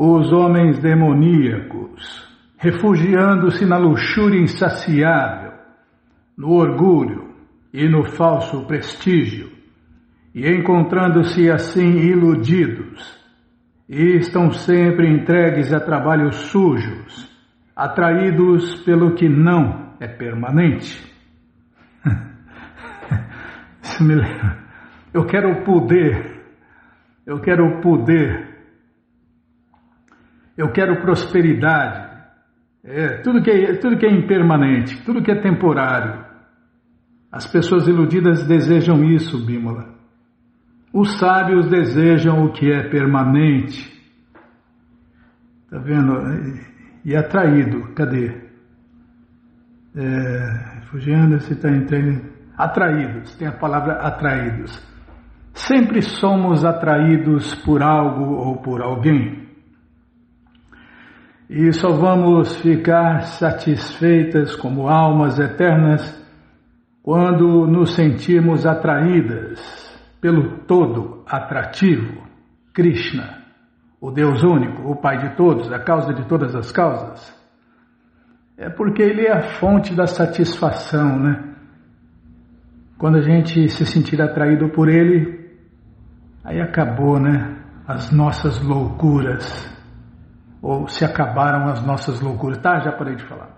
os homens demoníacos, refugiando-se na luxúria insaciável, no orgulho e no falso prestígio, e encontrando-se assim iludidos, e estão sempre entregues a trabalhos sujos, atraídos pelo que não é permanente. Isso me lembra. Eu quero o poder, eu quero prosperidade, tudo que é impermanente, tudo que é temporário. As pessoas iludidas desejam isso, Bímola. Os sábios desejam o que é permanente. Está vendo? E atraído, cadê? Fugindo, se está entrando. Atraídos, tem a palavra atraídos. Sempre somos atraídos por algo ou por alguém. E só vamos ficar satisfeitas como almas eternas quando nos sentirmos atraídas pelo todo atrativo, Krishna, o Deus único, o Pai de todos, a causa de todas as causas. É porque Ele é a fonte da satisfação, né? Quando a gente se sentir atraído por Ele, aí acabou, né? As nossas loucuras. Ou se acabaram as nossas loucuras. Tá, já parei de falar.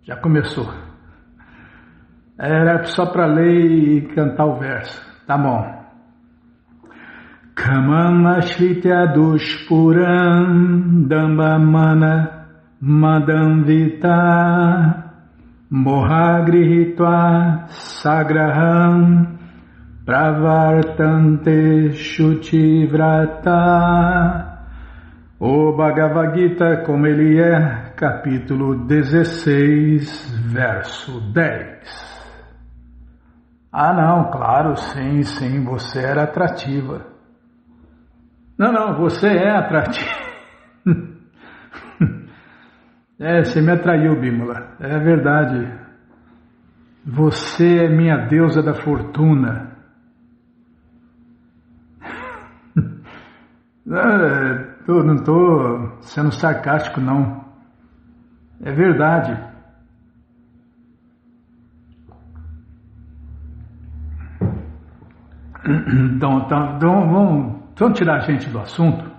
Já começou. Era só para ler e cantar o verso. Tá bom. Kamam ashlitya dushpuram dambamana madamvita mohagrihitva sagraham pravartante shuchivrata. O Bhagavad Gita, como ele é, capítulo 16, verso 10. Ah, não, claro, sim, você era atrativa. Não, você é atrativa. Você me atraiu, Bímola, é verdade. Você é minha deusa da fortuna. Não estou sendo sarcástico, não. É verdade. Então vamos tirar a gente do assunto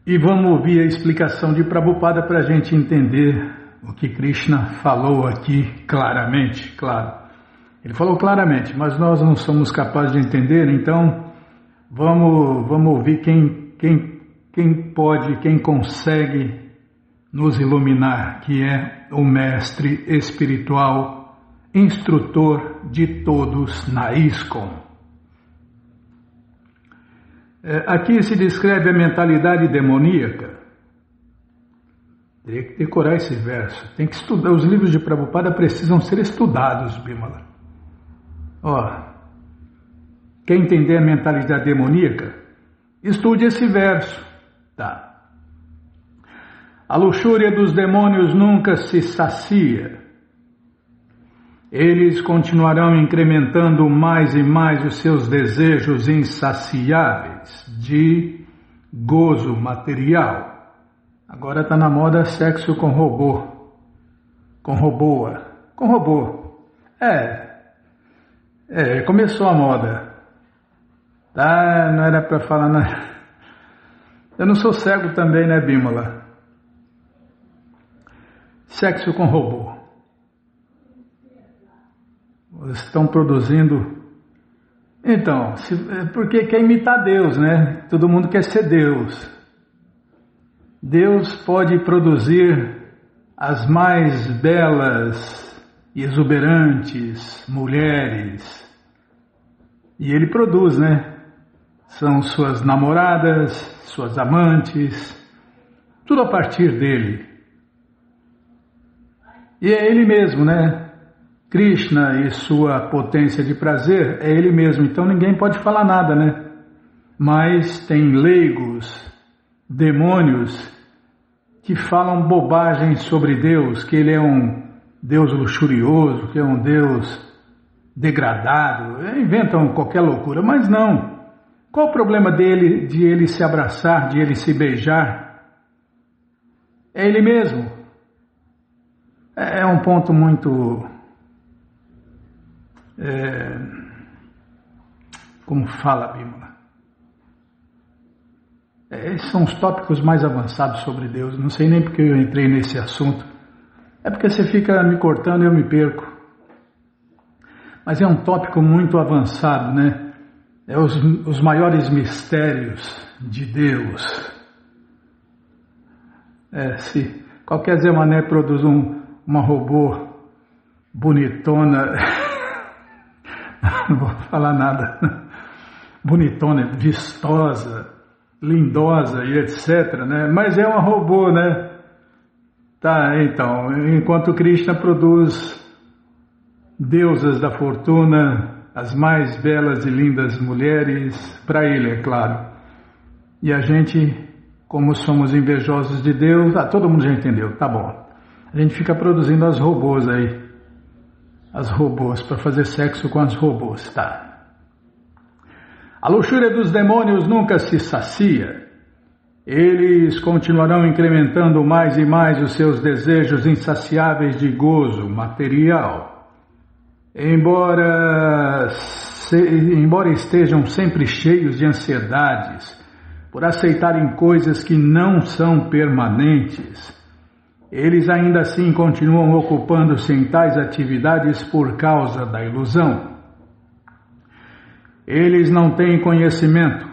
e vamos ouvir a explicação de Prabhupada para a gente entender o que Krishna falou aqui claramente, claro. Ele falou claramente, mas nós não somos capazes de entender, então vamos ouvir quem pode, quem consegue nos iluminar, que é o mestre espiritual, instrutor de todos na ISKCON. Aqui se descreve a mentalidade demoníaca. Teria que decorar esse verso. Tem que estudar. Os livros de Prabhupada precisam ser estudados, Bímola. Quer entender a mentalidade demoníaca? Estude esse verso. Tá. A luxúria dos demônios nunca se sacia. Eles continuarão incrementando mais e mais os seus desejos insaciáveis de gozo material. Agora está na moda sexo com robô. Com robô. Começou a moda. Tá, não era para falar nada. Eu não sou cego também, né, Bímola? Sexo com robô. Estão produzindo. Então, porque quer imitar Deus, né? Todo mundo quer ser Deus. Deus pode produzir as mais belas e exuberantes mulheres. E Ele produz, né? São suas namoradas, suas amantes, tudo a partir dele. E é Ele mesmo, né? Krishna e sua potência de prazer é Ele mesmo, então ninguém pode falar nada, né? Mas tem leigos, demônios, que falam bobagem sobre Deus, que Ele é um Deus luxurioso, que é um Deus degradado, inventam qualquer loucura, mas não. Qual o problema dele, de ele se abraçar, de ele se beijar? É ele mesmo. É um ponto muito... como fala, Bímola? Esses são os tópicos mais avançados sobre Deus. Não sei nem porque eu entrei nesse assunto. É porque você fica me cortando e eu me perco. Mas é um tópico muito avançado, né? É os maiores mistérios de Deus. Se qualquer Zé Mané produz uma robô bonitona, não vou falar nada, bonitona, vistosa, lindosa e etc, né? Mas é uma robô, né? Tá, então, enquanto Krishna produz deusas da fortuna, as mais belas e lindas mulheres, para ele, é claro. E a gente, como somos invejosos de Deus, todo mundo já entendeu, tá bom. A gente fica produzindo as robôs aí, as robôs, para fazer sexo com as robôs, tá? A luxúria dos demônios nunca se sacia. Eles continuarão incrementando mais e mais os seus desejos insaciáveis de gozo material. Embora estejam sempre cheios de ansiedades por aceitarem coisas que não são permanentes, eles ainda assim continuam ocupando-se em tais atividades por causa da ilusão. Eles não têm conhecimento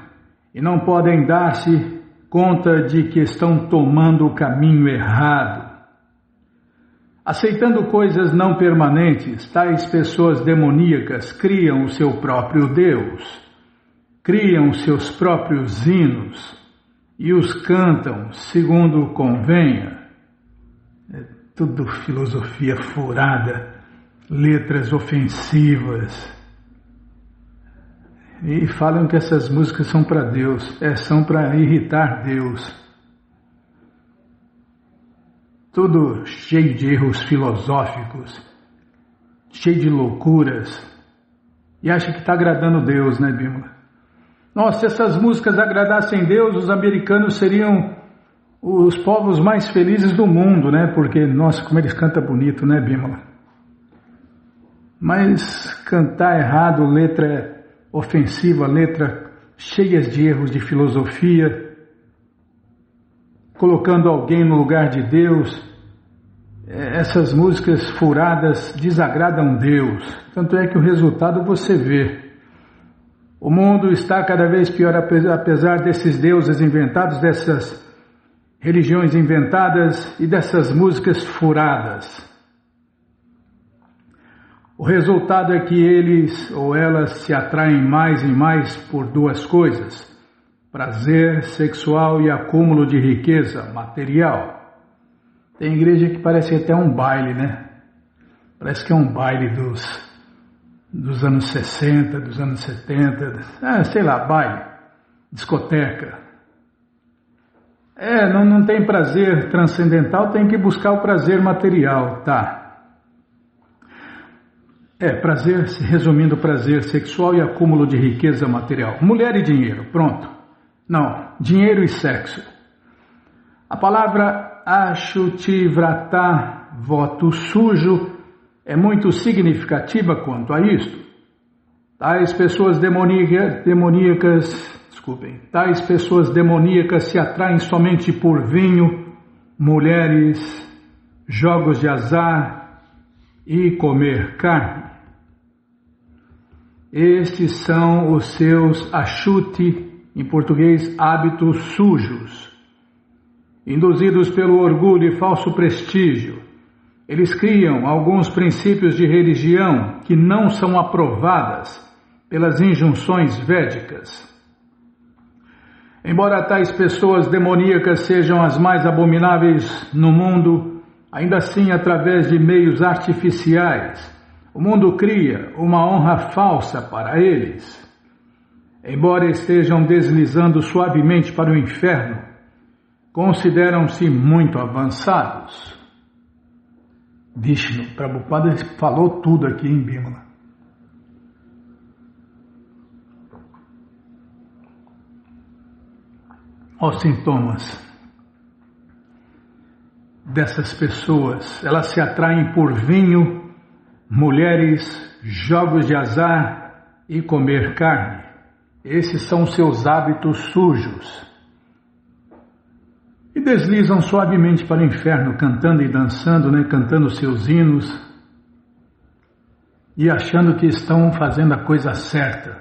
e não podem dar-se conta de que estão tomando o caminho errado. Aceitando coisas não permanentes, tais pessoas demoníacas criam o seu próprio Deus, criam seus próprios hinos e os cantam segundo convenha. É tudo filosofia furada, letras ofensivas. E falam que essas músicas são para Deus, são para irritar Deus. Tudo cheio de erros filosóficos, cheio de loucuras. E acha que está agradando Deus, né, Bímola? Nossa, se essas músicas agradassem Deus, os americanos seriam os povos mais felizes do mundo, né? Porque, nossa, como eles cantam bonito, né, Bímola? Mas cantar errado, letra ofensiva, letra cheias de erros de filosofia, colocando alguém no lugar de Deus, essas músicas furadas desagradam Deus. Tanto é que o resultado você vê. O mundo está cada vez pior apesar desses deuses inventados, dessas religiões inventadas e dessas músicas furadas. O resultado é que eles ou elas se atraem mais e mais por duas coisas: prazer sexual e acúmulo de riqueza material. Tem igreja que parece até um baile, né? Parece que é um baile dos anos 60, dos anos 70, sei lá, baile, discoteca. Não tem prazer transcendental, tem que buscar o prazer material, tá? Prazer, resumindo, prazer sexual e acúmulo de riqueza material. Mulher e dinheiro, pronto. Não, dinheiro e sexo. A palavra Ashuti-vrata, voto sujo, é muito significativa quanto a isto. Tais pessoas demoníacas se atraem somente por vinho, mulheres, jogos de azar e comer carne. Estes são os seus ashuti, em português, hábitos sujos. Induzidos pelo orgulho e falso prestígio, eles criam alguns princípios de religião que não são aprovadas pelas injunções védicas. Embora tais pessoas demoníacas sejam as mais abomináveis no mundo, ainda assim, através de meios artificiais, o mundo cria uma honra falsa para eles. Embora estejam deslizando suavemente para o inferno, consideram-se muito avançados. Vishnu, Prabhupada falou tudo aqui em Bímola. aos sintomas dessas pessoas. Elas se atraem por vinho, mulheres, jogos de azar e comer carne. Esses são seus hábitos sujos. E deslizam suavemente para o inferno, cantando e dançando, cantando seus hinos e achando que estão fazendo a coisa certa.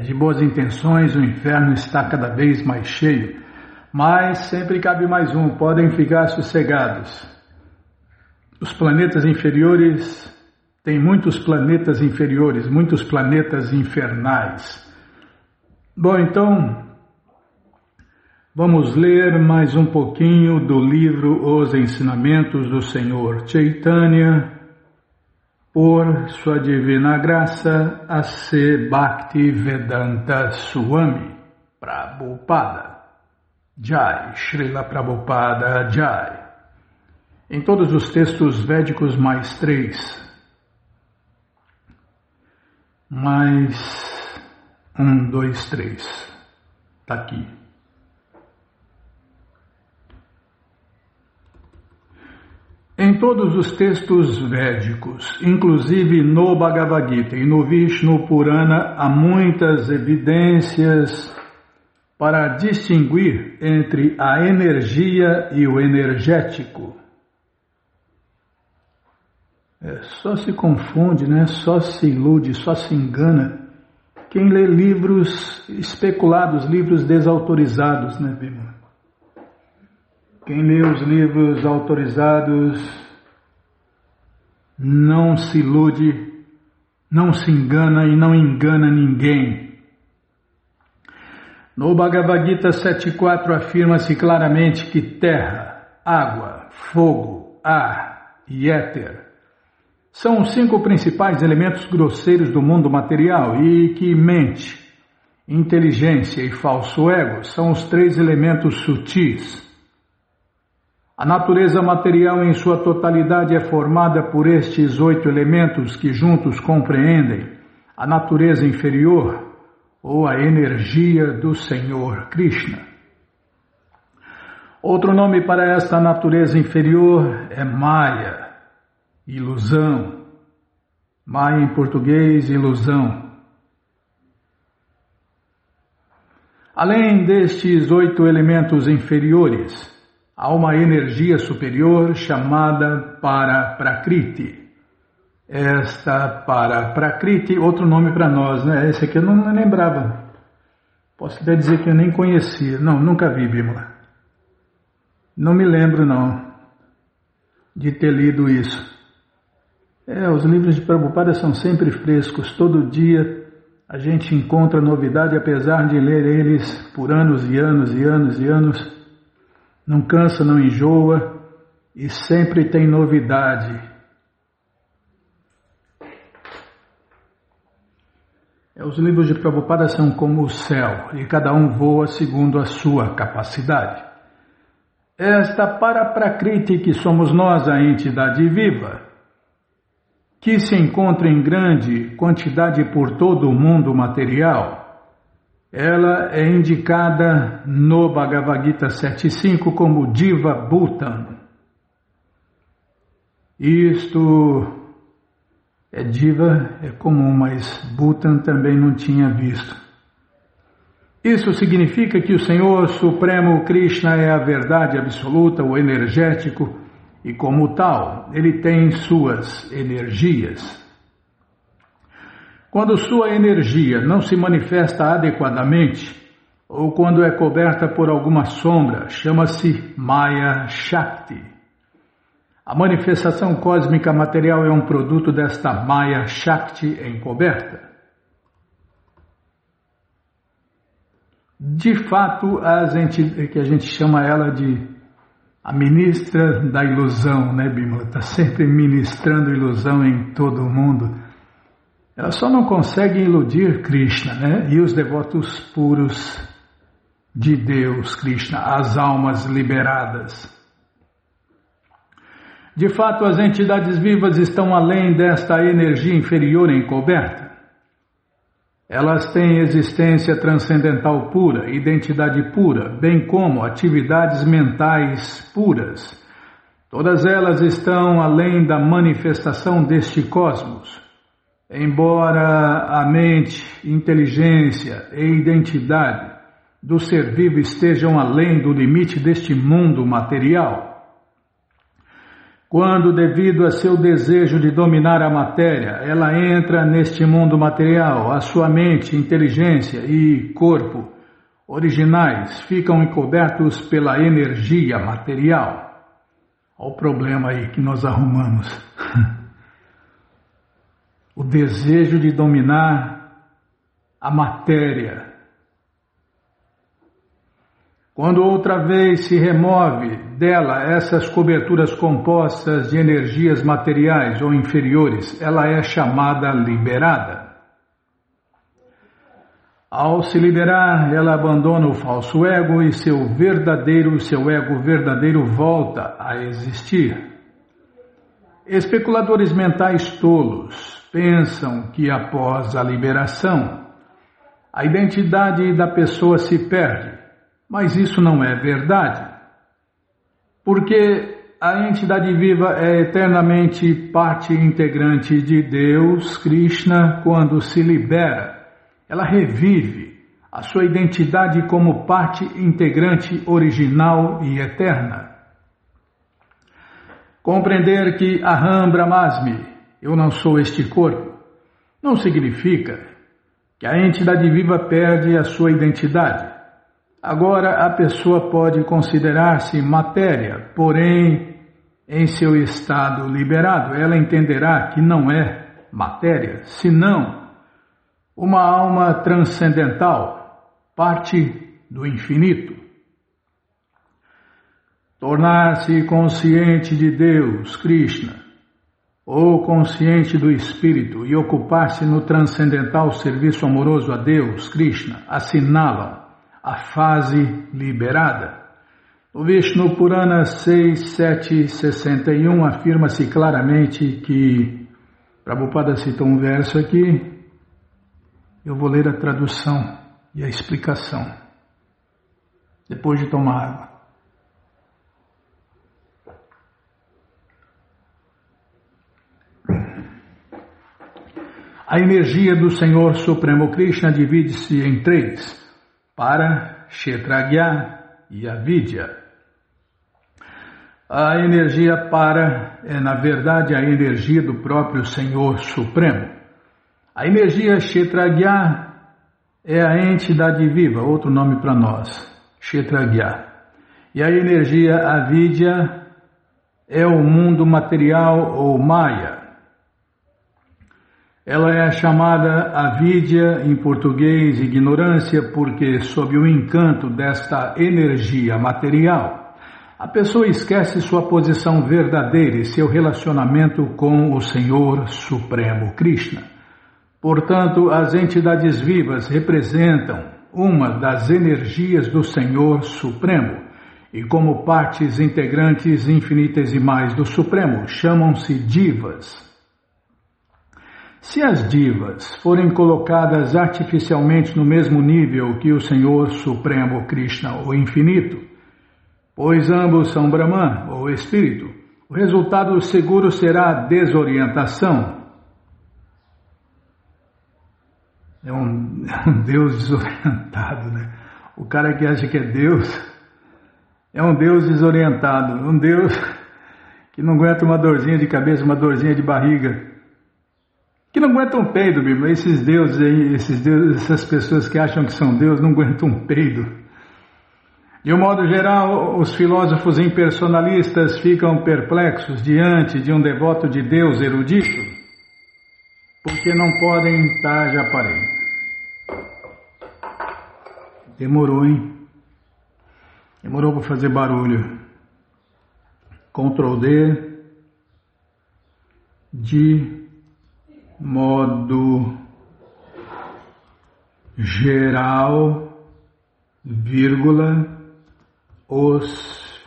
De boas intenções, o inferno está cada vez mais cheio, mas sempre cabe mais um, podem ficar sossegados. Os planetas inferiores, tem muitos planetas inferiores, muitos planetas infernais. Bom, então, vamos ler mais um pouquinho do livro Os Ensinamentos do Senhor Chaitanya, por sua divina graça, A.C. Bhaktivedanta Swami Prabhupada. Jai, Srila Prabhupada Jai. Em todos os textos védicos mais 3. Mais 1, 2, 3. Está aqui. Em todos os textos védicos, inclusive no Bhagavad Gita e no Vishnu Purana, há muitas evidências para distinguir entre a energia e o energético. Só se confunde, só se ilude, só se engana quem lê livros especulados, livros desautorizados, Bima? Quem lê os livros autorizados não se ilude, não se engana e não engana ninguém. No Bhagavad Gita 7.4 afirma-se claramente que terra, água, fogo, ar e éter são os 5 principais elementos grosseiros do mundo material e que mente, inteligência e falso ego são os 3 elementos sutis. A natureza material em sua totalidade é formada por estes 8 elementos que juntos compreendem a natureza inferior ou a energia do Senhor Krishna. Outro nome para esta natureza inferior é Maya, ilusão. Maya em português, ilusão. Além destes 8 elementos inferiores, há uma energia superior chamada Para-Prakriti. Esta Para-Prakriti, outro nome para nós, Esse aqui eu não lembrava. Posso até dizer que eu nem conhecia. Não, nunca vi, Bimala. Não me lembro, não, de ter lido isso. Os livros de Prabhupada são sempre frescos. Todo dia a gente encontra novidade, apesar de ler eles por anos e anos e anos e anos. Não cansa, não enjoa e sempre tem novidade. Os livros de Prabhupada são como o céu e cada um voa segundo a sua capacidade. Esta Para-Prakriti que somos nós, a entidade viva, que se encontra em grande quantidade por todo o mundo material, ela é indicada no Bhagavad Gita 7.5 como Diva Bhutan. Isto Diva é comum, mas Bhutan também não tinha visto. Isso significa que o Senhor Supremo Krishna é a verdade absoluta, o energético, e como tal, ele tem suas energias. Quando sua energia não se manifesta adequadamente, ou quando é coberta por alguma sombra, chama-se Maya Shakti. A manifestação cósmica material é um produto desta Maya Shakti encoberta. De fato, que a gente chama ela de a ministra da ilusão, Bimala? Está sempre ministrando ilusão em todo o mundo. Ela só não consegue iludir Krishna, e os devotos puros de Deus, Krishna, as almas liberadas. De fato, as entidades vivas estão além desta energia inferior encoberta. Elas têm existência transcendental pura, identidade pura, bem como atividades mentais puras. Todas elas estão além da manifestação deste cosmos. Embora a mente, inteligência e identidade do ser vivo estejam além do limite deste mundo material, quando, devido a seu desejo de dominar a matéria, ela entra neste mundo material, a sua mente, inteligência e corpo originais ficam encobertos pela energia material. Olha o problema aí que nós arrumamos. O desejo de dominar a matéria. Quando outra vez se remove dela essas coberturas compostas de energias materiais ou inferiores, ela é chamada liberada. Ao se liberar, ela abandona o falso ego e seu ego verdadeiro volta a existir. Especuladores mentais tolos pensam que após a liberação, a identidade da pessoa se perde. Mas isso não é verdade, porque a entidade viva é eternamente parte integrante de Deus, Krishna. Quando se libera, ela revive a sua identidade como parte integrante original e eterna. Compreender que Aham Brahmasmi, eu não sou este corpo, não significa que a entidade viva perde a sua identidade. Agora a pessoa pode considerar-se matéria, porém, em seu estado liberado, ela entenderá que não é matéria, senão uma alma transcendental, parte do infinito. Tornar-se consciente de Deus, Krishna, ou consciente do Espírito e ocupar-se no transcendental serviço amoroso a Deus, Krishna, assinalam a fase liberada. O Vishnu Purana 6.7.61 afirma-se claramente que, Prabhupada cita um verso aqui, eu vou ler a tradução e a explicação, depois de tomar água. A energia do Senhor Supremo Krishna divide-se em três: para, Kshetragya e Avidya. A energia para é, na verdade, a energia do próprio Senhor Supremo. A energia Kshetragya é a entidade viva, outro nome para nós, Kshetragya. E a energia Avidya é o mundo material ou Maya. Ela é chamada avidya, em português, ignorância, porque sob o encanto desta energia material, a pessoa esquece sua posição verdadeira e seu relacionamento com o Senhor Supremo Krishna. Portanto, as entidades vivas representam uma das energias do Senhor Supremo e, como partes integrantes infinitesimais do Supremo, chamam-se divas. Se as divas forem colocadas artificialmente no mesmo nível que o Senhor Supremo Krishna, o Infinito, pois ambos são Brahman, ou Espírito, o resultado seguro será a desorientação. É um Deus desorientado, né? O cara que acha que é um Deus desorientado, um Deus que não aguenta uma dorzinha de cabeça, uma dorzinha de barriga, que não aguentam um peido, Bíblia. Esses deuses aí, essas pessoas que acham que são Deus, não aguentam um peido. De um modo geral, os filósofos impersonalistas ficam perplexos diante de um devoto de Deus erudito, porque não podem... Tá, já parei. Demorou, hein? Demorou para fazer barulho. Ctrl D. De modo geral, vírgula, os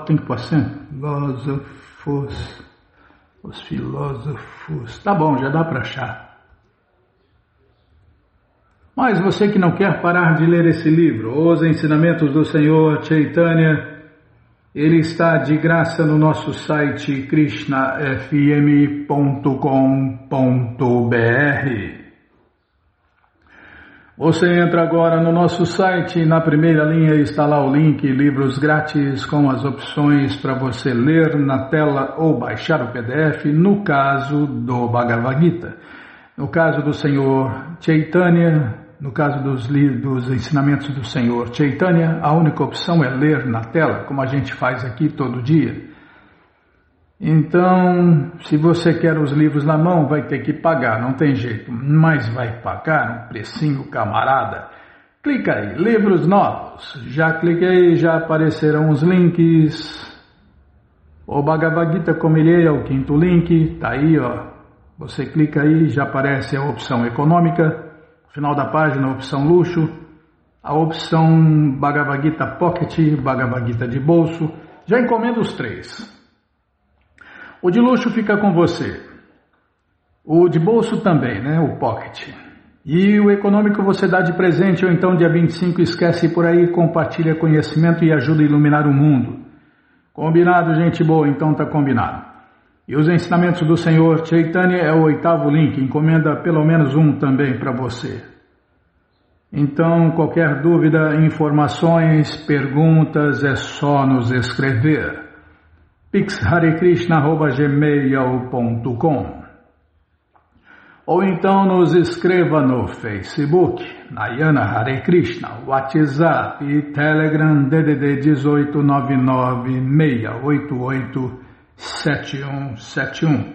tem que passar? Os filósofos. Tá bom, já dá para achar. Mas você que não quer parar de ler esse livro, Os Ensinamentos do Senhor Chaitanya, ele está de graça no nosso site krishnafm.com.br. Você entra agora no nosso site e na primeira linha está lá o link Livros Grátis com as opções para você ler na tela ou baixar o PDF no caso do Bhagavad Gita. No caso do Senhor Chaitanya, no caso dos ensinamentos do Senhor Chaitanya, a única opção é ler na tela, como a gente faz aqui todo dia. Então, se você quer os livros na mão, vai ter que pagar, não tem jeito, mas vai pagar um precinho camarada. Clica aí, livros novos, já cliquei, já aparecerão os links. O Bhagavad Gita como ele é o quinto link, tá aí ó, você clica aí, já aparece a opção econômica, final da página a opção luxo, a opção Bhagavad Gita Pocket, Bhagavad Gita de bolso, já encomenda os três. O de luxo fica com você. O de bolso também, né? O pocket. E o econômico você dá de presente ou então dia 25 esquece por aí, compartilha conhecimento e ajuda a iluminar o mundo. Combinado, gente boa? Então tá combinado. E os ensinamentos do Senhor Chaitanya é o 8º link. Encomenda pelo menos um também para você. Então, qualquer dúvida, informações, perguntas, é só nos escrever. pixharekrishna@gmail.com ou então nos escreva no Facebook, Nayana Hare Krishna, WhatsApp e Telegram DDD 18996887171.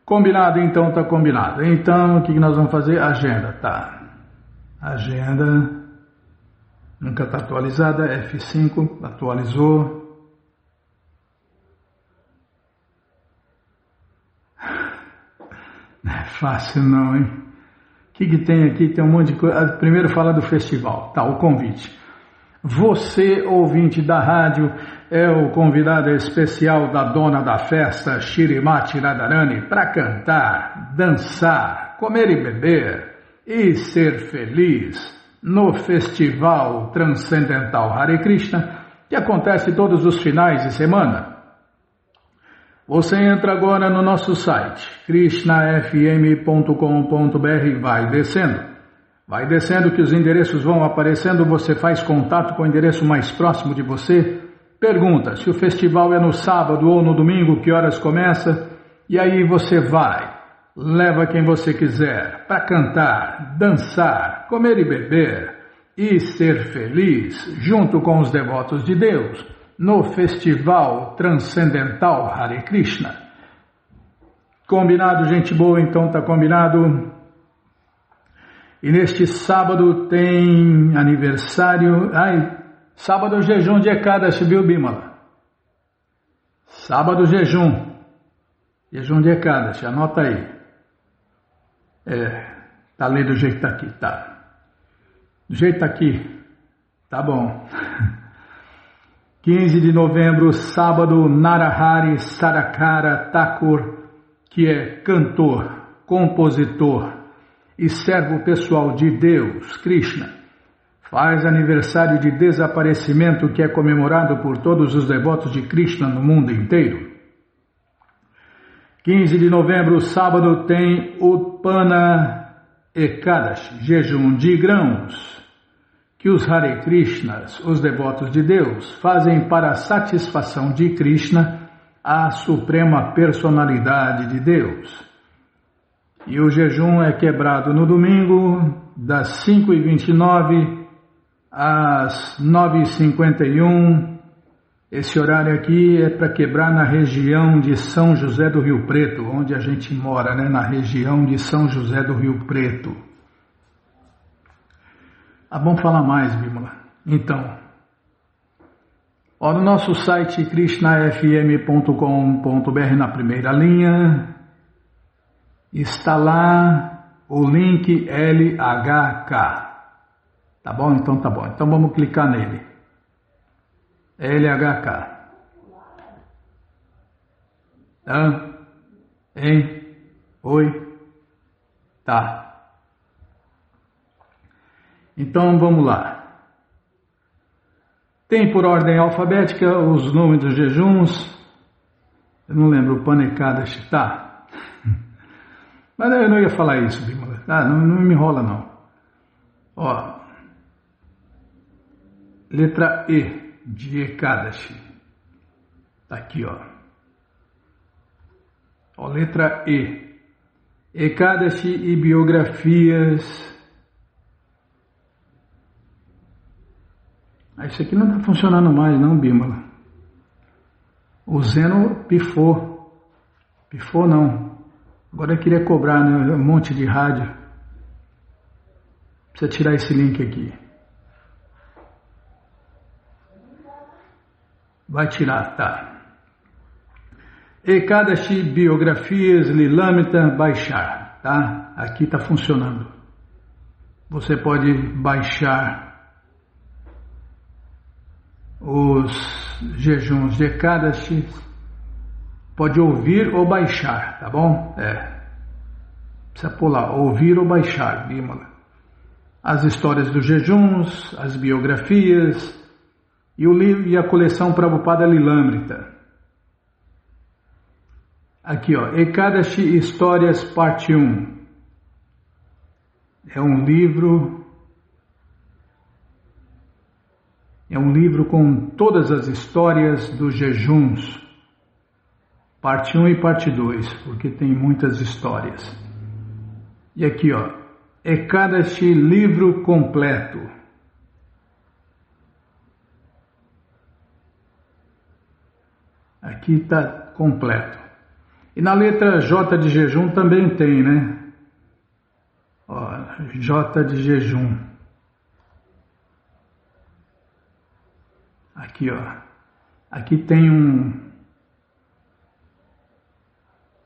Combinado? Então tá combinado. Então o que nós vamos fazer? Agenda, tá? Agenda nunca está atualizada, F5, atualizou. Não é fácil não, hein? O que tem aqui? Tem um monte de coisa. Primeiro fala do festival, tá, o convite. Você, ouvinte da rádio, é o convidado especial da dona da festa, Shrimati Radharani, para cantar, dançar, comer e beber e ser feliz no Festival Transcendental Hare Krishna, que acontece todos os finais de semana. Você entra agora no nosso site, krishnafm.com.br e vai descendo. Vai descendo que os endereços vão aparecendo, você faz contato com o endereço mais próximo de você, pergunta se o festival é no sábado ou no domingo, que horas começa, e aí você vai, leva quem você quiser para cantar, dançar, comer e beber e ser feliz junto com os devotos de Deus, no Festival Transcendental Hare Krishna. Combinado, gente boa? Então tá combinado. E neste sábado tem aniversário. Sábado jejum de Ekadashi, viu, Bimala? Sábado jejum de Ekadashi, anota aí. Tá lendo do jeito que tá aqui, tá? Do jeito que tá aqui, tá bom. 15 de novembro, sábado, Narahari Sarakara Thakur, que é cantor, compositor e servo pessoal de Deus, Krishna, faz aniversário de desaparecimento que é comemorado por todos os devotos de Krishna no mundo inteiro. 15 de novembro, sábado, tem Utpana Ekadashi, jejum de grãos, que os Hare Krishnas, os devotos de Deus, fazem para a satisfação de Krishna, a suprema personalidade de Deus. E o jejum é quebrado no domingo, das 5h29 às 9h51. Esse horário aqui é para quebrar na região de São José do Rio Preto, onde a gente mora, né? Na região de São José do Rio Preto. Vamos falar mais, Bimala. Então, no nosso site krishnafm.com.br, na primeira linha, está lá o link LHK. Tá bom? Então tá bom. Então vamos clicar nele. LHK. Oi? Tá. Então vamos lá. Tem por ordem alfabética os nomes dos jejuns. Eu não lembro, o Panekadashi, tá? Mas eu não ia falar isso, Bimala. Não me enrola não. Ó, letra E de Ekadashi. Tá aqui, ó. Ó, letra E. Ekadashi e biografias. Isso aqui não está funcionando mais, não, Bimala. O Zeno pifou. Pifou não. Agora eu queria cobrar, né, um monte de rádio. Precisa tirar esse link aqui. Vai tirar, tá. Ekadashi, biografias, Lilamrita, baixar, tá? Aqui está funcionando. Você pode baixar os jejuns de Ekadashi, pode ouvir ou baixar, tá bom? Precisa pôr lá, ouvir ou baixar, Bimala. As histórias dos jejuns, as biografias e o livro e a coleção Prabhupada Lilamrita. Aqui, ó, Ekadashi Histórias, parte 1. É um livro com todas as histórias dos jejuns, parte 1 e parte 2, porque tem muitas histórias. E aqui, ó, Ekadashi, livro completo. Aqui está completo. E na letra J de jejum também tem, né? Ó, J de jejum. Aqui, ó. Aqui tem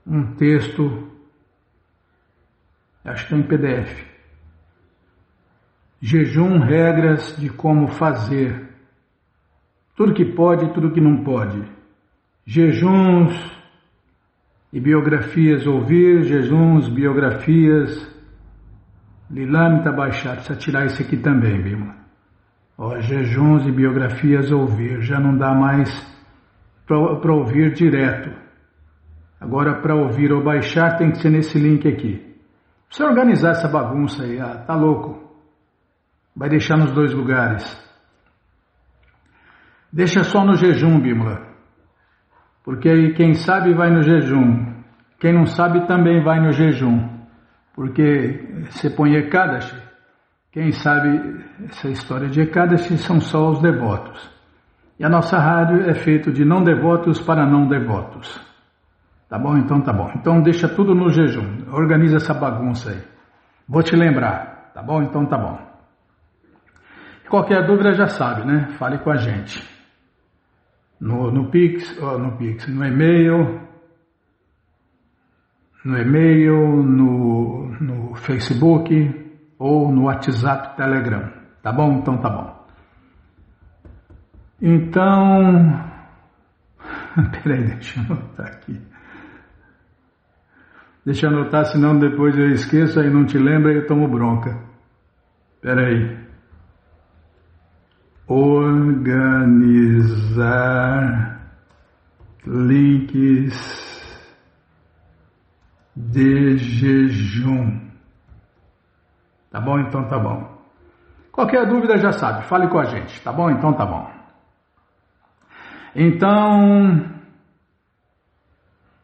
um texto, acho que é em PDF. Jejum, regras de como fazer. Tudo que pode e tudo que não pode. Jejuns e biografias ouvir, jejuns, biografias, Lilamrita baixar. Precisa tirar esse aqui também, Bima. Ó, jejuns e biografias ouvir, já não dá mais para ouvir direto. Agora para ouvir ou baixar tem que ser nesse link aqui. Precisa organizar essa bagunça aí, tá louco. Vai deixar nos dois lugares. Deixa só no jejum, Bimala. Porque aí quem sabe vai no jejum. Quem não sabe também vai no jejum. Porque você põe Ekadashi. Quem sabe essa história de Ekadashi são só os devotos. E a nossa rádio é feita de não devotos para não devotos. Tá bom? Então tá bom. Então deixa tudo no jejum. Organiza essa bagunça aí. Vou te lembrar. Tá bom? Então tá bom. Qualquer dúvida já sabe, né? Fale com a gente. No Pix, no e-mail, no Facebook ou no WhatsApp, Telegram. Tá bom? Então tá bom. Então, peraí, deixa eu anotar aqui. Deixa eu anotar, senão depois eu esqueço, aí não te lembra e eu tomo bronca. Peraí. Organizar links de jejum. Tá bom? Então tá bom. Qualquer dúvida já sabe, fale com a gente. Tá bom? Então tá bom. Então,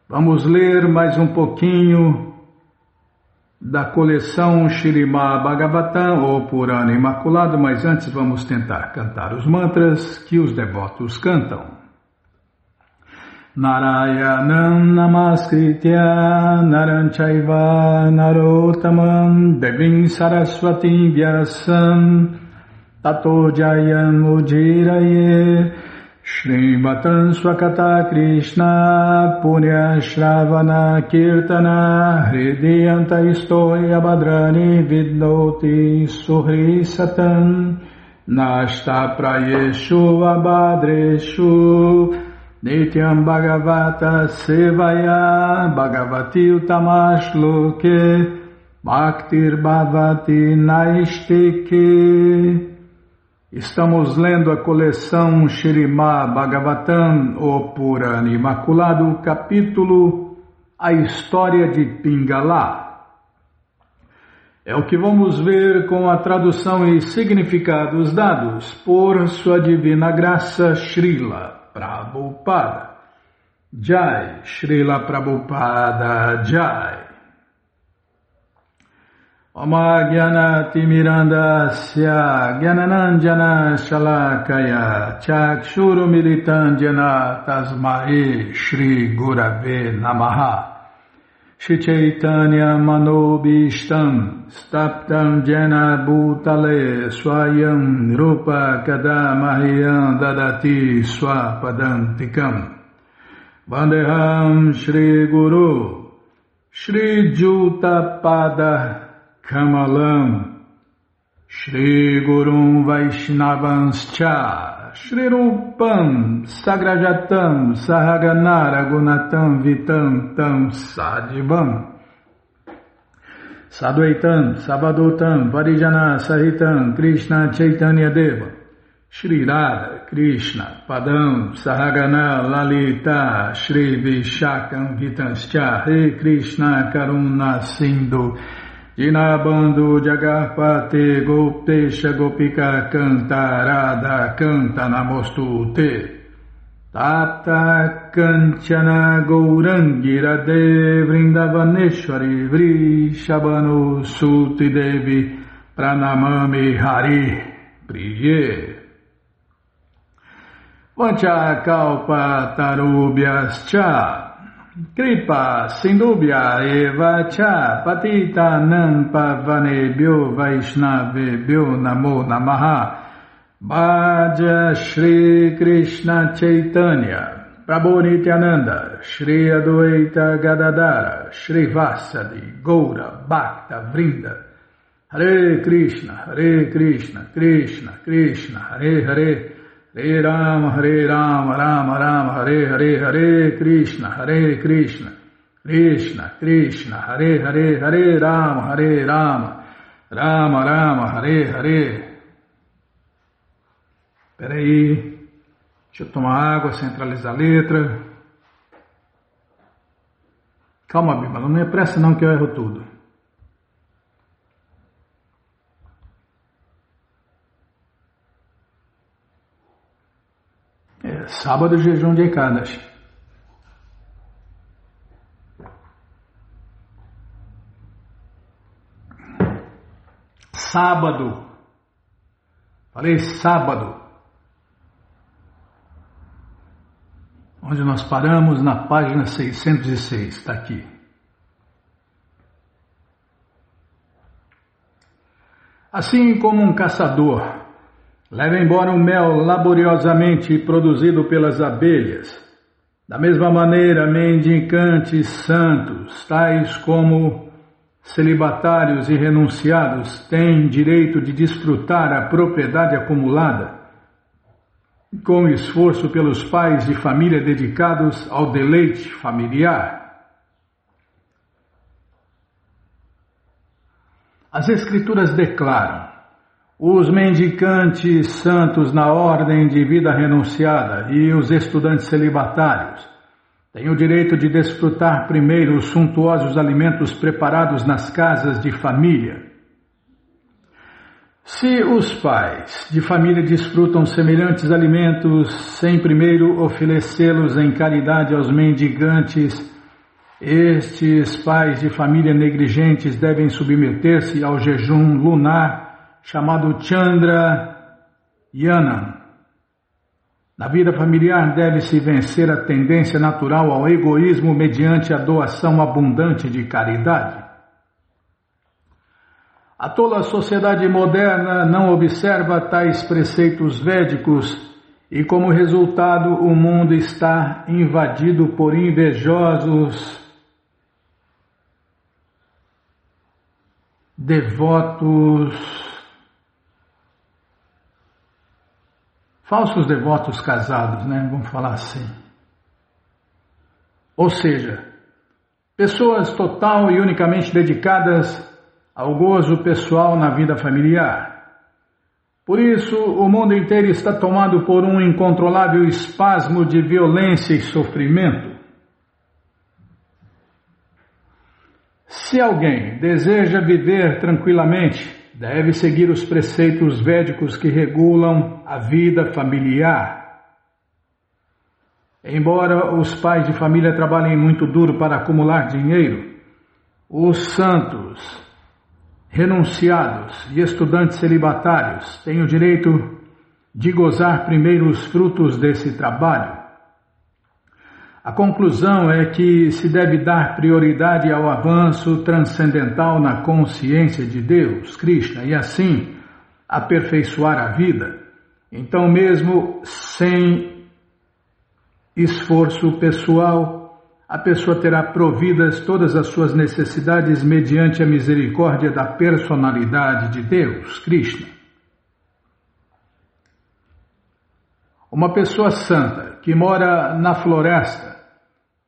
vamos ler mais um pouquinho da coleção Śrīmad Bhagavatam, ou Purana Imaculado, mas antes vamos tentar cantar os mantras que os devotos cantam. Narayanam Namaskritya Naram Chaiva Narottamam Devim Saraswatim Vyasam Tato Jayam Ujiraye Shrimatam Swakata Krishna Punya Shravana Kirtana Hridiyanta Istoya Badrani Vidnoti Suhri Satam Nashta Prayeshu Abadreshu Nityam Bhagavata Sevaya Bhagavati Utamash Loke Bhaktir Bhavati Naistike. Estamos lendo a coleção Śrīmad Bhagavatam, o Purana Imaculado, capítulo A História de Pingala. É o que vamos ver com a tradução e significados dados por Sua Divina Graça Srila Prabhupada. Jai, Srila Prabhupada Jai. Oma Gyana Timirandasya Gyananandjana Shalakaya Chakshuru Militandjana Tasmae Shri Gurave Namaha. Shri Chaitanya Manobishtam Staptam Jena Bhutale Swayam Rupa Kadamahyam Dadati Swapadantikam Vandeham Shri Guru Shri Jutapada Kamalam Shri Gurum Vaishnavanscha Shri Rupam Sagrajatam Sahaganara Gunatam Vitam Tam Sadivam Sadvaitam Savadotam Varijana Sahitam Krishna Chaitanya Deva Shri Radha Krishna Padam Sahagana Lalita Shri Vishakam Vitanscha Hare Krishna Karuna Sindhu Dinabandhu Jagarpate Gopesha Gopika Canta Radha Canta Namostute Tata Kanchana Gourangi Radhe Vrindavaneshwari Vrishabhanu Suti Devi Pranamami Hari Priye Vancha Kalpa Tarubhyascha Kripa Sindubhya Eva Cha Patita Nam Pavanebhyo Vaishnavebhyo Namo Namaha Bhaja Shri Krishna Chaitanya Prabhu Nityananda Shri Adwaita Gadadara Shri Vasadi Goura Bhakta Vrinda Hare Krishna Krishna Krishna Hare Hare Hare Rama, Rama Rama, Hare Hare, Hare Krishna, Krishna Krishna, Hare Hare, Hare Rama, Rama Rama, Hare Hare. Espera aí, deixa eu tomar água, centralizar a letra. Calma, Bíblia, não é pressa não que eu erro tudo. Sábado, jejum de Ekadashi. Sábado. Falei sábado. Onde nós paramos na página 606. Está aqui. Assim como um caçador leva embora o mel laboriosamente produzido pelas abelhas. Da mesma maneira, mendicantes santos, tais como celibatários e renunciados, têm direito de desfrutar a propriedade acumulada com esforço pelos pais de família dedicados ao deleite familiar. As Escrituras declaram: os mendicantes santos na ordem de vida renunciada e os estudantes celibatários têm o direito de desfrutar primeiro os suntuosos alimentos preparados nas casas de família. Se os pais de família desfrutam semelhantes alimentos sem primeiro oferecê-los em caridade aos mendigantes, estes pais de família negligentes devem submeter-se ao jejum lunar chamado Chandra Yanam. Na vida familiar deve-se vencer a tendência natural ao egoísmo mediante a doação abundante de caridade. A tola sociedade moderna não observa tais preceitos védicos e, como resultado, o mundo está invadido por invejosos devotos, falsos devotos casados, né? Vamos falar assim. Ou seja, pessoas total e unicamente dedicadas ao gozo pessoal na vida familiar. Por isso, o mundo inteiro está tomado por um incontrolável espasmo de violência e sofrimento. Se alguém deseja viver tranquilamente, deve seguir os preceitos védicos que regulam a vida familiar. Embora os pais de família trabalhem muito duro para acumular dinheiro, os santos, renunciados e estudantes celibatários têm o direito de gozar primeiro os frutos desse trabalho. A conclusão é que se deve dar prioridade ao avanço transcendental na consciência de Deus, Krishna, e assim aperfeiçoar a vida. Então, mesmo sem esforço pessoal, a pessoa terá providas todas as suas necessidades mediante a misericórdia da personalidade de Deus, Krishna. Uma pessoa santa que mora na floresta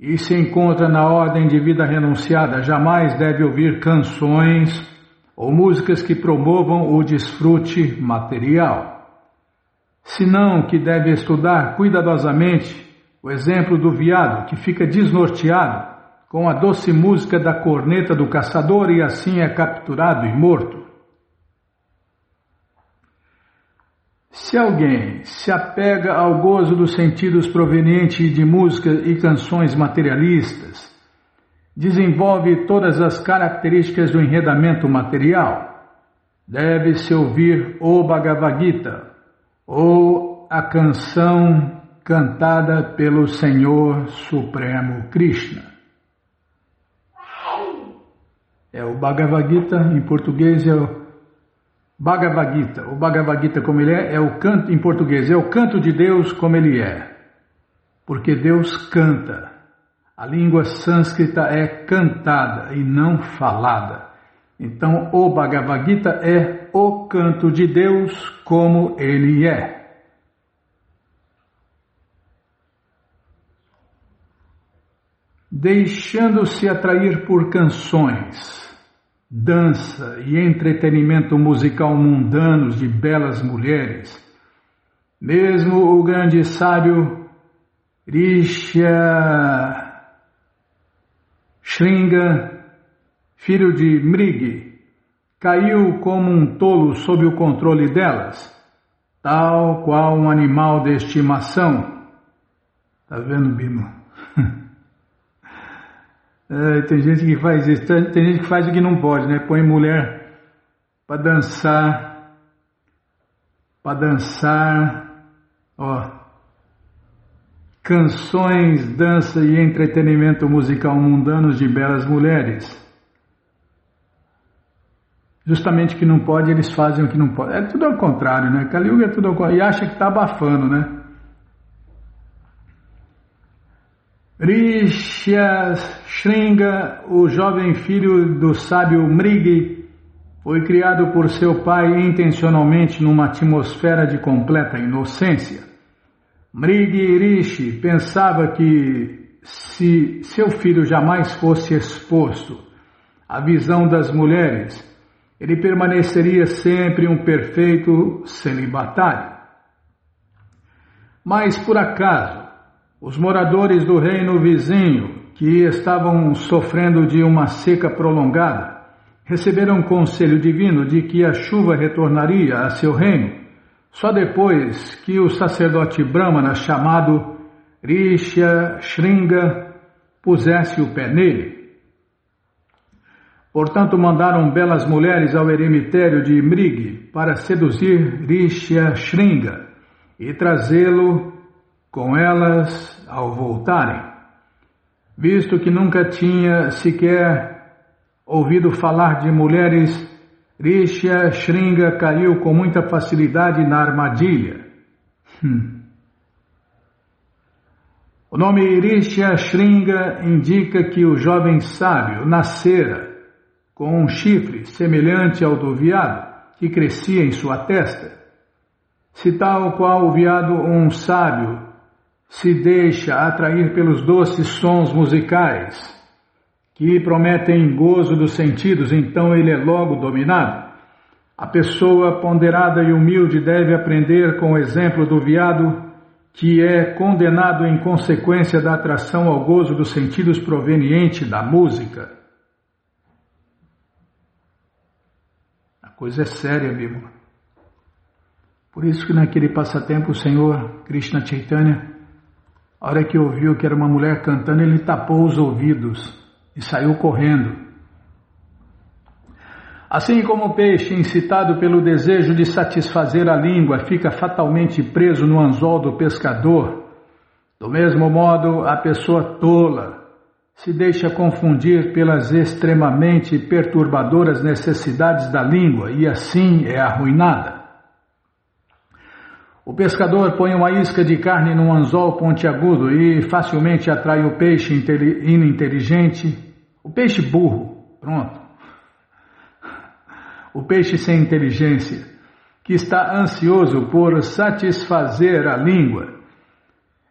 e se encontra na ordem de vida renunciada jamais deve ouvir canções ou músicas que promovam o desfrute material. Senão que deve estudar cuidadosamente o exemplo do veado que fica desnorteado com a doce música da corneta do caçador e assim é capturado e morto. Se alguém se apega ao gozo dos sentidos proveniente de música e canções materialistas, desenvolve todas as características do enredamento material. Deve-se ouvir o Bhagavad Gita, ou a canção cantada pelo Senhor Supremo Krishna. O Bhagavad Gita, em português, é o Bhagavad Gita. O Bhagavad Gita, como ele é o canto, em português, é o canto de Deus como ele é. Porque Deus canta. A língua sânscrita é cantada e não falada. Então, o Bhagavad Gita é o canto de Deus como ele é. Deixando-se atrair por canções, dança e entretenimento musical mundanos de belas mulheres, mesmo o grande sábio Shringa, filho de Mrigi, caiu como um tolo sob o controle delas, tal qual um animal de estimação. Tá vendo, Bima? Tem gente que faz isso, tem gente que faz o que não pode, né? Põe mulher para dançar, canções, dança e entretenimento musical mundanos de belas mulheres. Justamente o que não pode, eles fazem o que não pode. É tudo ao contrário, né? Kali Yuga é tudo ao contrário, e acha que está abafando, né? Shringa, o jovem filho do sábio Mrigi, foi criado por seu pai intencionalmente numa atmosfera de completa inocência. Mrigi Rishi pensava que se seu filho jamais fosse exposto à visão das mulheres, ele permaneceria sempre um perfeito celibatário. Mas por acaso, os moradores do reino vizinho, que estavam sofrendo de uma seca prolongada, receberam um conselho divino de que a chuva retornaria a seu reino só depois que o sacerdote Brahmana chamado Shringa pusesse o pé nele. Portanto, mandaram belas mulheres ao eremitério de Mrigi para seduzir Shringa e trazê-lo com elas ao voltarem. Visto que nunca tinha sequer ouvido falar de mulheres, Shringa caiu com muita facilidade na armadilha. O nome Shringa indica que o jovem sábio nascera com um chifre semelhante ao do veado que crescia em sua testa. Se tal qual o veado, um sábio se deixa atrair pelos doces sons musicais que prometem gozo dos sentidos, então ele é logo dominado. A pessoa ponderada e humilde deve aprender com o exemplo do veado, que é condenado em consequência da atração ao gozo dos sentidos proveniente da música. A coisa é séria, Bímola. Por isso que naquele passatempo o Senhor Krishna Chaitanya, a hora que ouviu que era uma mulher cantando, ele tapou os ouvidos e saiu correndo. Assim como o peixe, incitado pelo desejo de satisfazer a língua, fica fatalmente preso no anzol do pescador, do mesmo modo a pessoa tola se deixa confundir pelas extremamente perturbadoras necessidades da língua e assim é arruinada. O pescador põe uma isca de carne num anzol pontiagudo e facilmente atrai o peixe ininteligente, o peixe burro, pronto. O peixe sem inteligência, que está ansioso por satisfazer a língua.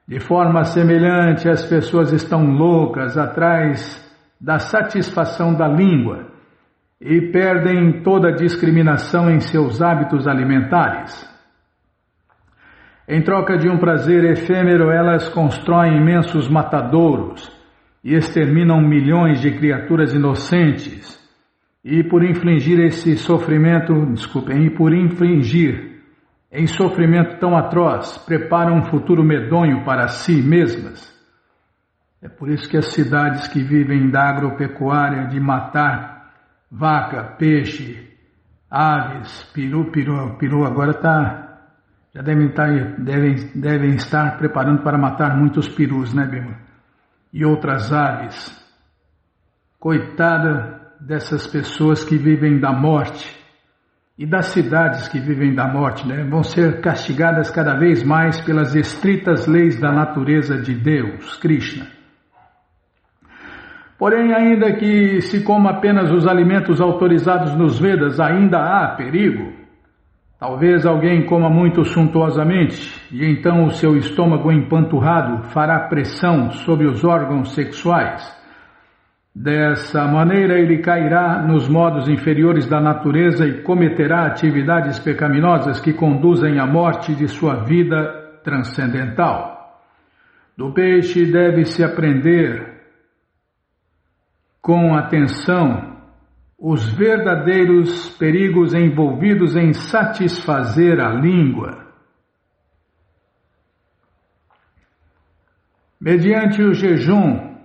De forma semelhante, as pessoas estão loucas atrás da satisfação da língua e perdem toda discriminação em seus hábitos alimentares. Em troca de um prazer efêmero, elas constroem imensos matadouros e exterminam milhões de criaturas inocentes. E por infligir esse sofrimento, em sofrimento tão atroz, preparam um futuro medonho para si mesmas. É por isso que as cidades que vivem da agropecuária, de matar vaca, peixe, aves, peru agora já devem estar preparando para matar muitos perus, né, Bima? E outras aves. Coitada dessas pessoas que vivem da morte e das cidades que vivem da morte, né? Vão ser castigadas cada vez mais pelas estritas leis da natureza de Deus, Krishna. Porém, ainda que se coma apenas os alimentos autorizados nos Vedas, ainda há perigo. Talvez alguém coma muito suntuosamente e então o seu estômago empanturrado fará pressão sobre os órgãos sexuais. Dessa maneira ele cairá nos modos inferiores da natureza e cometerá atividades pecaminosas que conduzem à morte de sua vida transcendental. Do peixe deve-se aprender com atenção os verdadeiros perigos envolvidos em satisfazer a língua. Mediante o jejum,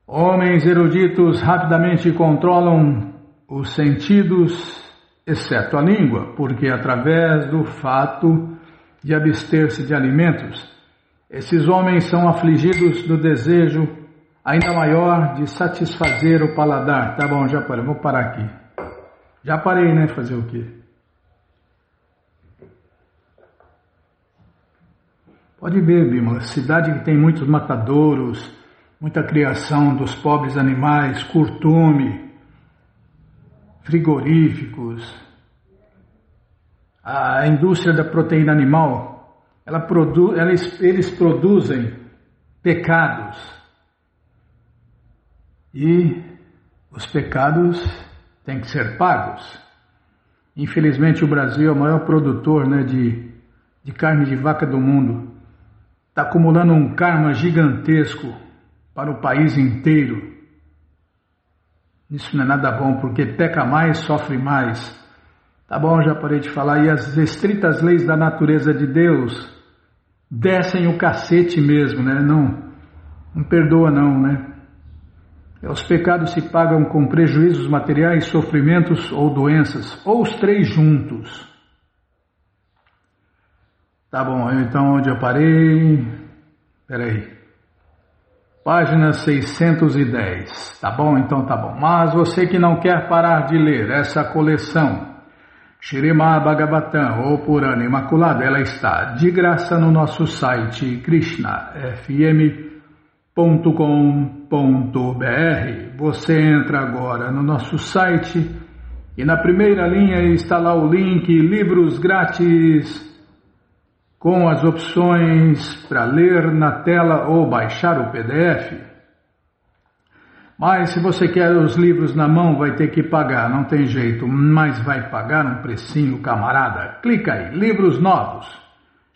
homens eruditos rapidamente controlam os sentidos, exceto a língua, porque através do fato de abster-se de alimentos, esses homens são afligidos do desejo ainda maior de satisfazer o paladar. Tá bom, já parei, vou parar aqui. Já parei, né? Fazer o quê? Pode ver, Bímola, cidade que tem muitos matadouros, muita criação dos pobres animais, curtume, frigoríficos. A indústria da proteína animal, eles produzem pecados. E os pecados têm que ser pagos. Infelizmente o Brasil é o maior produtor, né, de carne de vaca do mundo. Está acumulando um karma gigantesco para o país inteiro. Isso não é nada bom, porque peca mais, sofre mais. Tá bom, já parei de falar. E as estritas leis da natureza de Deus descem o cacete mesmo, né? Não perdoa não, né? Os pecados se pagam com prejuízos materiais, sofrimentos ou doenças, ou os três juntos. Tá bom, então onde eu parei? Peraí. Página 610. Tá bom? Então tá bom. Mas você que não quer parar de ler essa coleção, Śrīmad Bhagavatam ou Purana Imaculado, ela está de graça no nosso site krishnafm.com.br. Você entra agora no nosso site e na primeira linha está lá o link Livros Grátis, com as opções para ler na tela ou baixar o PDF. Mas se você quer os livros na mão, vai ter que pagar, não tem jeito, mas vai pagar um precinho, camarada. Clica aí, livros novos.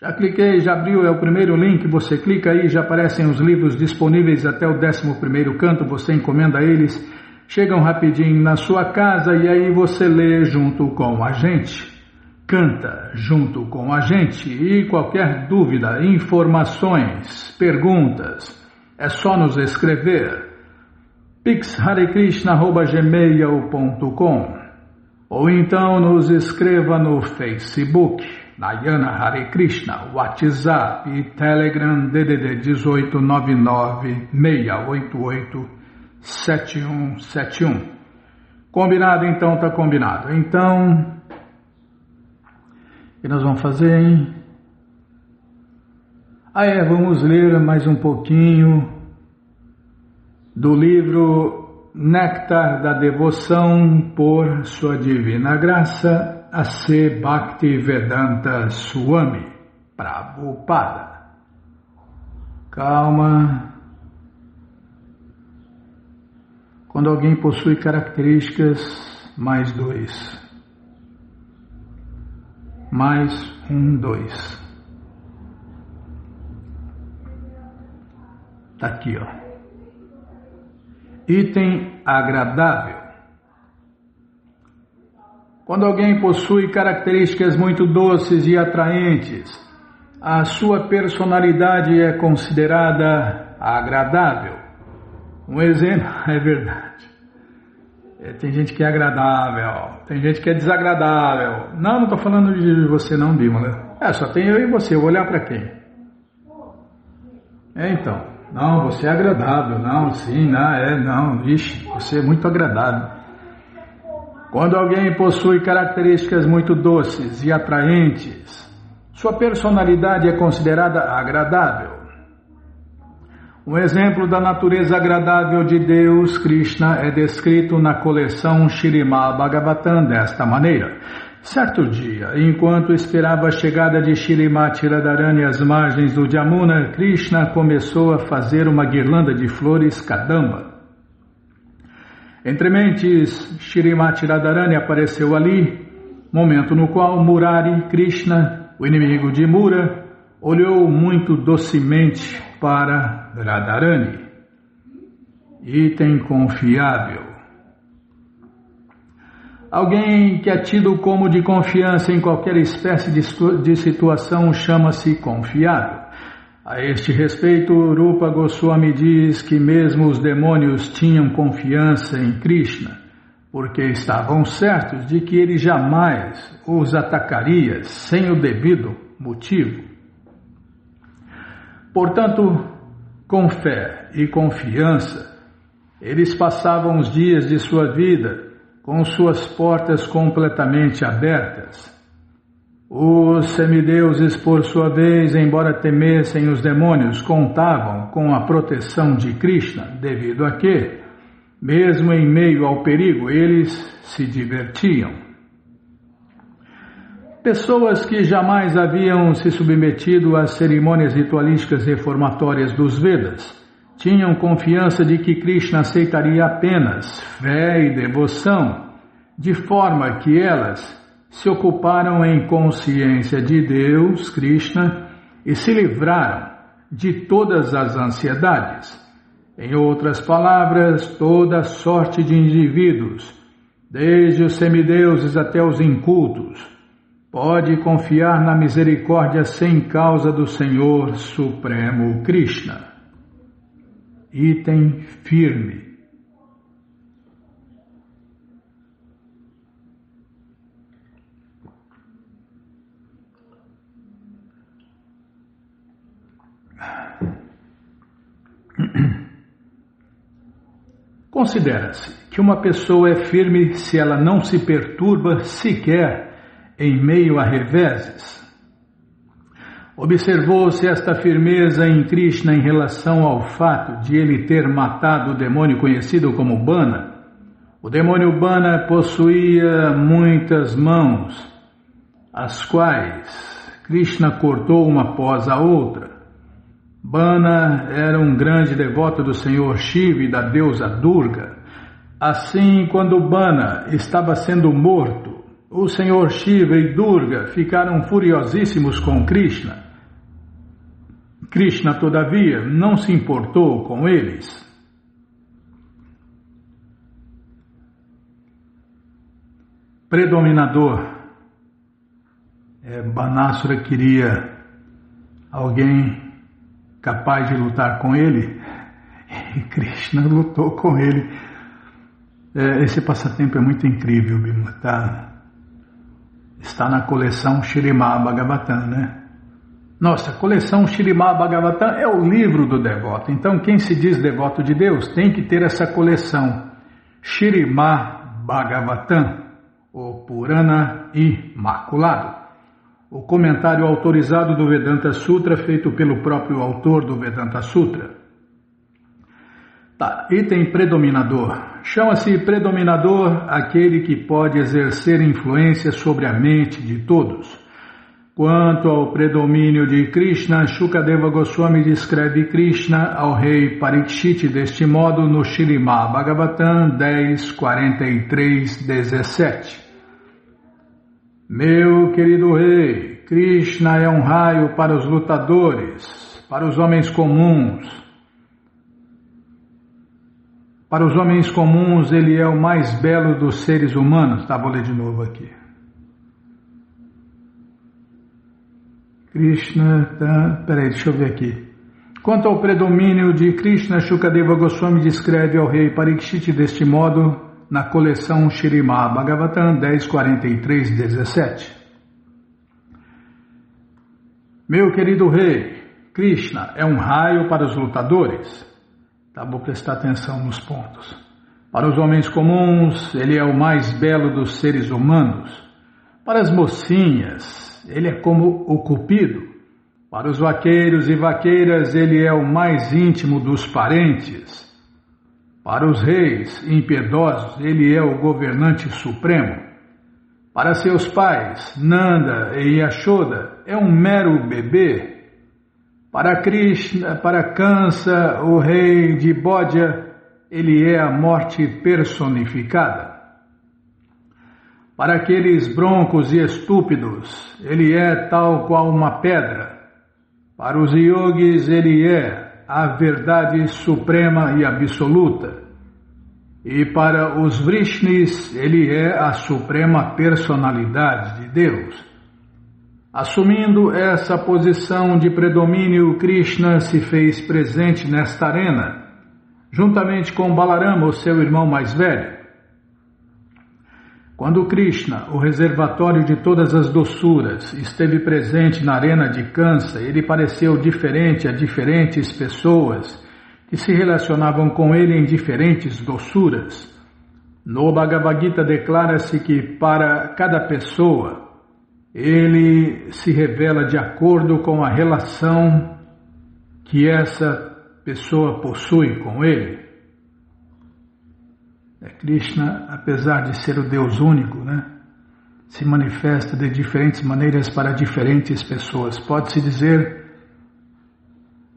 Já cliquei, já abriu, é o primeiro link, você clica aí, já aparecem os livros disponíveis até o 11º canto, você encomenda eles, chegam rapidinho na sua casa e aí você lê junto com a gente. Canta junto com a gente e qualquer dúvida, informações, perguntas, é só nos escrever. pixharekrishna@gmail.com ou então nos escreva no Facebook, Nayana Hare Krishna, WhatsApp e Telegram DDD 1899-688-7171. Combinado? Então tá combinado. Então, o que nós vamos fazer, hein? Vamos ler mais um pouquinho do livro Néctar da Devoção por Sua Divina Graça, A.C. Bhaktivedanta Swami Prabhupada. Calma. Quando alguém possui características, mais 2. Mais 1, 2. Está aqui, ó. Item agradável. Quando alguém possui características muito doces e atraentes, a sua personalidade é considerada agradável. Um exemplo, é verdade. Tem gente que é agradável, tem gente que é desagradável. Não estou falando de você não, Bímola. Só tem eu e você, eu vou olhar para quem? Então, não, você é agradável, não, sim, não, ixi, você é muito agradável. Quando alguém possui características muito doces e atraentes, sua personalidade é considerada agradável. Um exemplo da natureza agradável de Deus, Krishna, é descrito na coleção Śrīmad Bhagavatam desta maneira. Certo dia, enquanto esperava a chegada de Shrimati Radharani às margens do Jamuna, Krishna começou a fazer uma guirlanda de flores kadamba. Entre mentes, Shrimati Radharani apareceu ali, momento no qual Murari, Krishna, o inimigo de Mura, olhou muito docemente para Radharani. Item confiável. Alguém que é tido como de confiança em qualquer espécie de situação chama-se confiável. A este respeito, Rupa Goswami diz que mesmo os demônios tinham confiança em Krishna, porque estavam certos de que ele jamais os atacaria sem o devido motivo. Portanto, com fé e confiança, eles passavam os dias de sua vida com suas portas completamente abertas. Os semideuses, por sua vez, embora temessem os demônios, contavam com a proteção de Krishna, devido a que, mesmo em meio ao perigo, eles se divertiam. Pessoas que jamais haviam se submetido às cerimônias ritualísticas reformatórias dos Vedas tinham confiança de que Krishna aceitaria apenas fé e devoção, de forma que elas se ocuparam em consciência de Deus, Krishna, e se livraram de todas as ansiedades. Em outras palavras, toda sorte de indivíduos, desde os semideuses até os incultos, pode confiar na misericórdia sem causa do Senhor Supremo Krishna. Item firme. Considera-se que uma pessoa é firme se ela não se perturba sequer em meio a reveses. Observou-se esta firmeza em Krishna em relação ao fato de ele ter matado o demônio conhecido como Bana. O demônio Bana possuía muitas mãos, as quais Krishna cortou uma após a outra. Bana era um grande devoto do Senhor Shiva e da deusa Durga. Assim, quando Bana estava sendo morto, o Senhor Shiva e Durga ficaram furiosíssimos com Krishna. Krishna, todavia, não se importou com eles. Predominador. Banasura queria alguém capaz de lutar com ele, e Krishna lutou com ele. Esse passatempo é muito incrível, Bimala, tá? Está na coleção Śrīmad Bhagavatam, né? Nossa, a coleção Śrīmad Bhagavatam é o livro do devoto. Então, quem se diz devoto de Deus tem que ter essa coleção Śrīmad Bhagavatam, o Purana Imaculado. O comentário autorizado do Vedanta Sutra, feito pelo próprio autor do Vedanta Sutra. Tá, item predominador. Chama-se predominador aquele que pode exercer influência sobre a mente de todos. Quanto ao predomínio de Krishna, Shukadeva Goswami descreve Krishna ao rei Parikshit deste modo no Śrīmad Bhagavatam 10.43.17. Meu querido rei, Krishna é um raio para os lutadores, para os homens comuns. Para os homens comuns, ele é o mais belo dos seres humanos. Tá, vou ler de novo aqui. Krishna, peraí, deixa eu ver aqui. Quanto ao predomínio de Krishna, Shukadeva Goswami descreve ao rei Parikshit deste modo na coleção Śrīmad Bhagavatam 10.43.17. Meu querido rei, Krishna é um raio para os lutadores. Tá, vou prestar atenção nos pontos. Para os homens comuns, ele é o mais belo dos seres humanos. Para as mocinhas, ele é como o Cupido. Para os vaqueiros e vaqueiras, ele é o mais íntimo dos parentes. Para os reis impiedosos, ele é o governante supremo. Para seus pais, Nanda e Yashoda, é um mero bebê. Para Krishna, para Kansa, o rei de Bodhya, ele é a morte personificada. Para aqueles broncos e estúpidos, ele é tal qual uma pedra. Para os yogis, ele é a verdade suprema e absoluta. E para os Vrishnis, ele é a suprema personalidade de Deus. Assumindo essa posição de predomínio, Krishna se fez presente nesta arena, juntamente com Balarama, o seu irmão mais velho. Quando Krishna, o reservatório de todas as doçuras, esteve presente na arena de Kansa, ele pareceu diferente a diferentes pessoas que se relacionavam com ele em diferentes doçuras. No Bhagavad Gita declara-se que para cada pessoa, ele se revela de acordo com a relação que essa pessoa possui com ele. Krishna, apesar de ser o Deus único, se manifesta de diferentes maneiras para diferentes pessoas. Pode-se dizer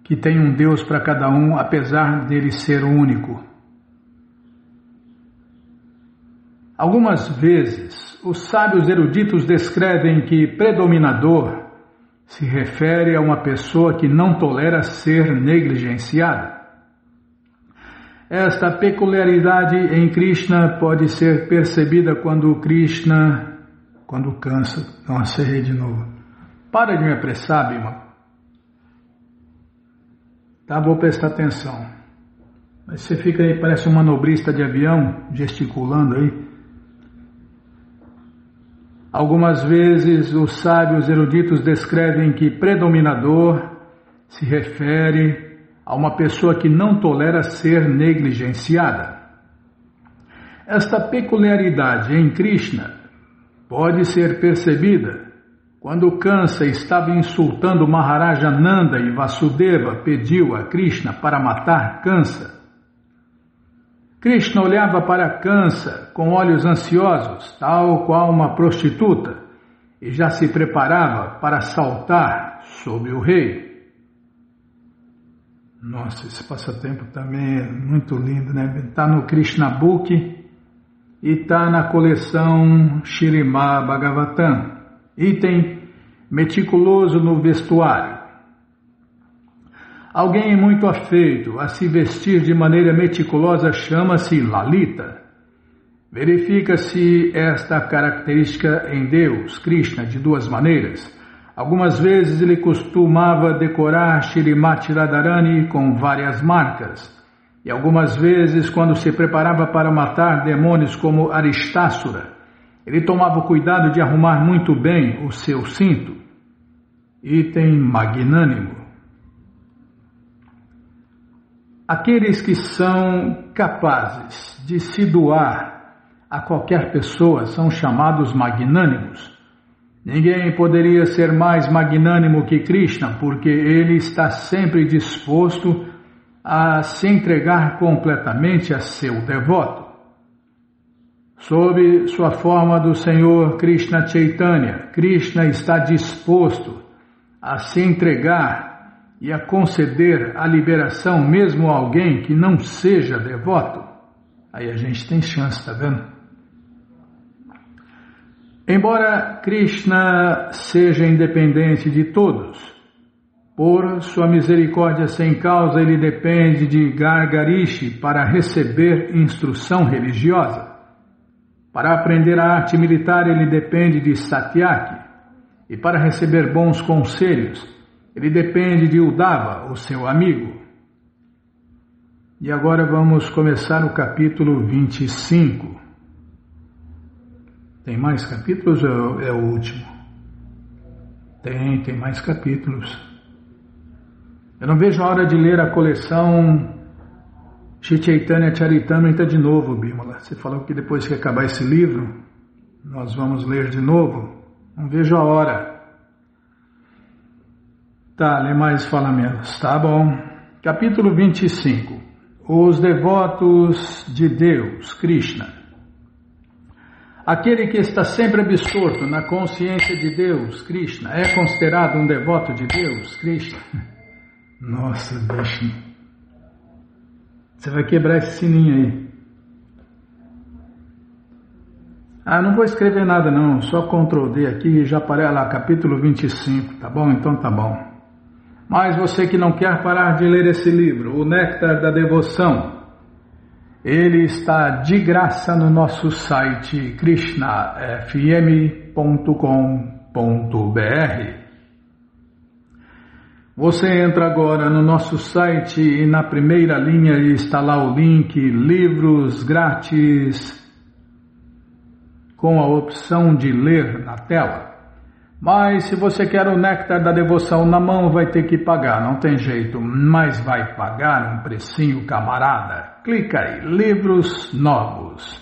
que tem um Deus para cada um, apesar dele ser único. Algumas vezes, os sábios eruditos descrevem que predominador se refere a uma pessoa que não tolera ser negligenciada. Esta peculiaridade em Krishna pode ser percebida quando cansa. Nossa, errei de novo. Para de me apressar, Bima. Tá, vou prestar atenção. Mas você fica aí, parece um manobrista de avião, gesticulando aí. Algumas vezes os sábios eruditos descrevem que predominador se refere a uma pessoa que não tolera ser negligenciada. Esta peculiaridade em Krishna pode ser percebida quando Kansa estava insultando Maharaja Nanda e Vasudeva pediu a Krishna para matar Kansa. Krishna olhava para Kansa com olhos ansiosos, tal qual uma prostituta, e já se preparava para saltar sobre o rei. Nossa, esse passatempo também é muito lindo, né? Está no Krishna Book e está na coleção Śrīmad Bhagavatam. Item meticuloso no vestuário. Alguém muito afeito a se vestir de maneira meticulosa chama-se Lalita. Verifica-se esta característica em Deus, Krishna, de duas maneiras. Algumas vezes ele costumava decorar Shrimati Radharani com várias marcas. E algumas vezes, quando se preparava para matar demônios como Aristasura, ele tomava cuidado de arrumar muito bem o seu cinto. Item magnânimo. Aqueles que são capazes de se doar a qualquer pessoa são chamados magnânimos. Ninguém poderia ser mais magnânimo que Krishna, porque ele está sempre disposto a se entregar completamente a seu devoto. Sob sua forma do Senhor Krishna Chaitanya, Krishna está disposto a se entregar e a conceder a liberação mesmo a alguém que não seja devoto. Aí a gente tem chance, tá vendo? Embora Krishna seja independente de todos, por sua misericórdia sem causa ele depende de Gargarishi para receber instrução religiosa. Para aprender a arte militar ele depende de Satyaki, e para receber bons conselhos ele depende de Uddhava, o seu amigo. E agora vamos começar o capítulo 25. Tem mais capítulos ou é o último? Tem mais capítulos. Eu não vejo a hora de ler a coleção Shri Chaitanya Charitamrita de novo, Bimala. Você falou que depois que acabar esse livro, nós vamos ler de novo. Não vejo a hora. Tá, lê mais, fala menos. Tá bom. Capítulo 25. Os devotos de Deus, Krishna. Aquele que está sempre absorto na consciência de Deus, Krishna, é considerado um devoto de Deus, Krishna? Nossa, bicho. Você vai quebrar esse sininho aí. Não vou escrever nada não, só Ctrl D aqui e já aparece lá, capítulo 25, tá bom? Então tá bom. Mas você que não quer parar de ler esse livro, O Néctar da Devoção, ele está de graça no nosso site krishnafm.com.br. Você entra agora no nosso site e na primeira linha está lá o link Livros Grátis com a opção de ler na tela. Mas se você quer o Néctar da Devoção na mão, vai ter que pagar, não tem jeito, mas vai pagar um precinho, camarada. Clica aí, livros novos.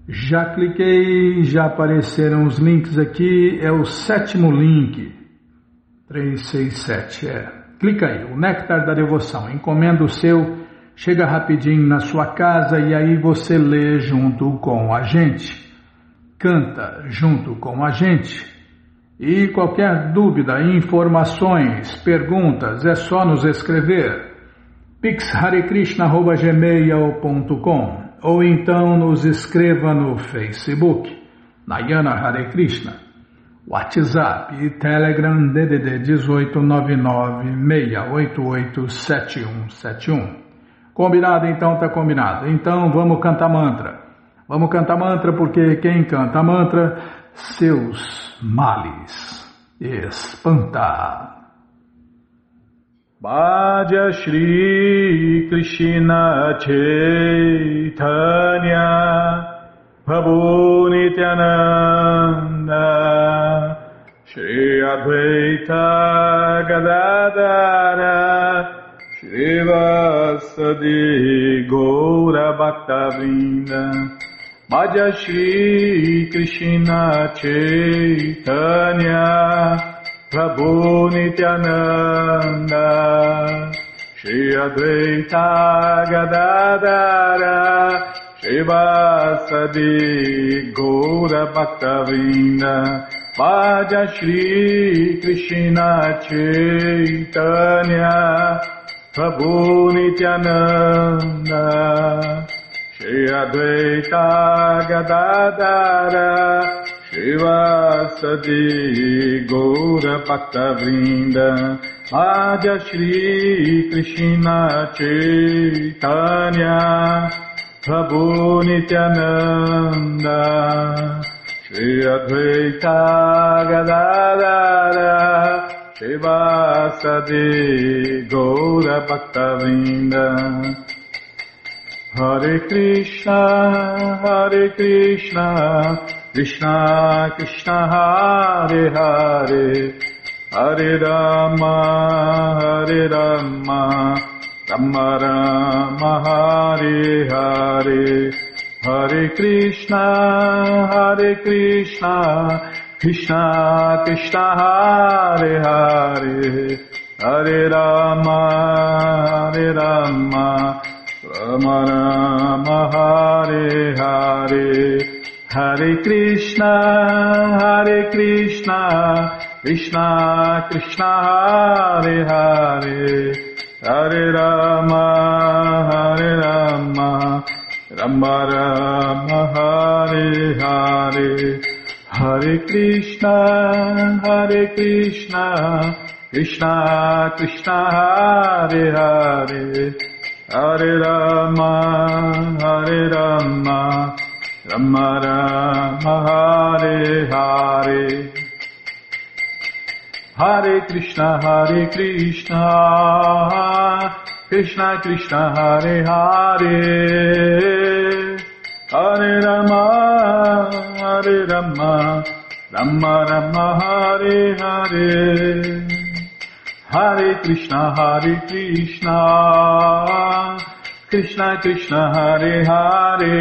Já cliquei, já apareceram os links aqui, é o 7º link, 367, Clica aí, o Néctar da Devoção, encomenda o seu, chega rapidinho na sua casa e aí você lê junto com a gente, canta junto com a gente. E qualquer dúvida, informações, perguntas, é só nos escrever pixharekrishna@gmail.com ou então nos escreva no Facebook, Nayana Hare Krishna, WhatsApp e Telegram DDD 1899-688-7171. Combinado? Então tá combinado. Então vamos cantar mantra. Vamos cantar mantra porque quem canta mantra, seus males espanta. Bhaja Shri Krishna Chaitanya Prabhu Nityananda Shri Advaita Gadadara Shri Vasadi Gaura Bhaktavrinda Bhaja Shri Krishna Chaitanya Prabhu Nityananda Shri Advaita Gadadara Shri Vasadi Gaura Bhaktavrinda Bhaja Shri Krishna Chaitanya Prabhu Nityananda, Shri Advaita Gadadara, Srivasadi Gaura Bhaktavrinda, Madhya Shri Krishna Chaitanya, Prabhu Nityananda, Shri Advaita Gadadara, Srivasadi Gaura Bhaktavrinda. Hare Krishna, Krishna Krishna Hare Hare, Hare Rama, Rama Rama Hare Hare, Hare Krishna, Krishna Krishna Hare Hare, Hare Rama, Rama Rama Hare Hare, Hare Krishna, Krishna Krishna Hare Hare, Hare Rama, Rama Rama Hare Hare, Hare Krishna, Krishna Krishna Hare Hare, Hare Rama, Rama Rama Hare Hare, Hare Krishna, Krishna Krishna Hare Hare, Hare Rama, Rama Rama Hare Hare, Hare Krishna, Krishna Krishna Hare Hare,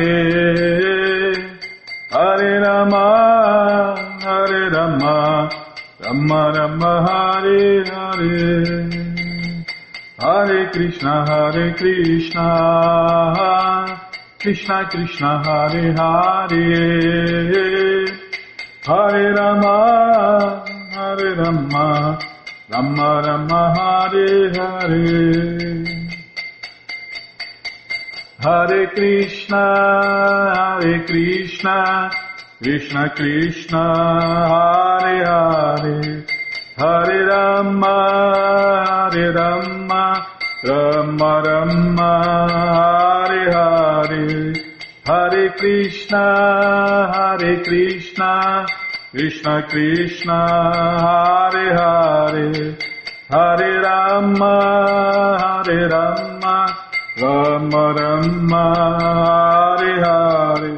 Hare Rama, Rama Rama Hare Hare, Hare Krishna, Krishna Krishna Hare Hare, Hare Rama, Rama Rama Hare Hare, Hare Krishna, Krishna Krishna Hare Hare, Hare Rama, Rama Rama Hare Hare, Hare Krishna, Krishna Krishna Hare Hare, Hare Rama, Rama Rama Hare Hare,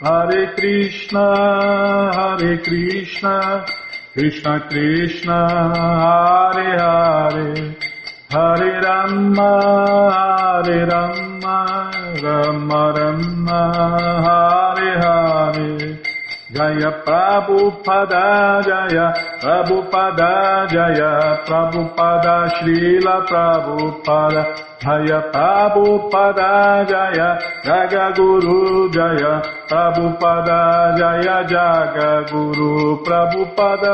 Hare Krishna, Krishna Krishna Hare Hare, Hare Rama, Rama Rama Hare Hare, Jaya Prabhupada, Jaya Prabhupada, Srila Prabhupada, Jaya Prabhupada, Jaya Jagaguru, Jaya Prabhupada, Jaya Jagaguru, Prabhupada,